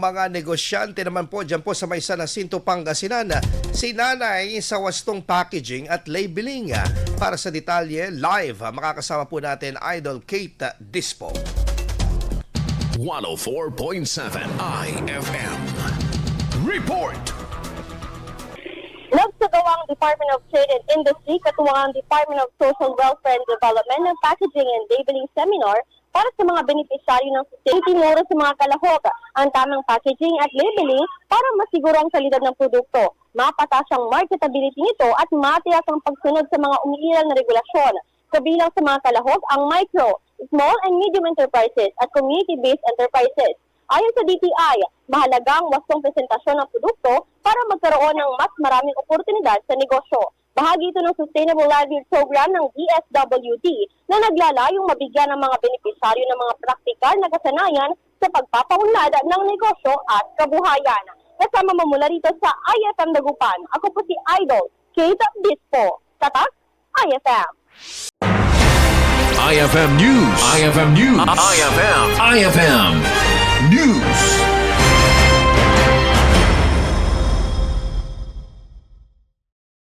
Mga negosyante naman po dyan po sa may San Jacinto, Pangasinan, si Nanay sa wastong packaging at labeling. Para sa detalye, live makakasama po natin Idol Kate Dispo. 104.7 IFM Report. Nagsagawang Department of Trade and Industry katuwang Department of Social Welfare and Development ng Packaging and Labeling Seminar para sa mga benepisyaryo ng sustainability. Tinuro sa mga kalahok ang tamang packaging at labeling para masiguro ang kalidad ng produkto, mapatas ang marketability nito at matiyak ang pagsunod sa mga umiiral na regulasyon. Kabilang sa mga kalahok ang micro, small and medium enterprises at community-based enterprises. Ayon sa DTI, mahalaga ang wastong presentasyon ng produkto para magkaroon ng mas maraming oportunidad sa negosyo. Bahagi ito ng Sustainable Livelihood Program ng DSWD na naglalayong mabigyan ng mga benepisyaryo ng mga praktikal na kasanayan sa pagpapaunlad ng negosyo at kabuhayan. Kasama mo mula rito sa IFM Dagupan, ako po si Idol Kate Dispo. Tatak, IFM. IFM News. IFM News. IFM News.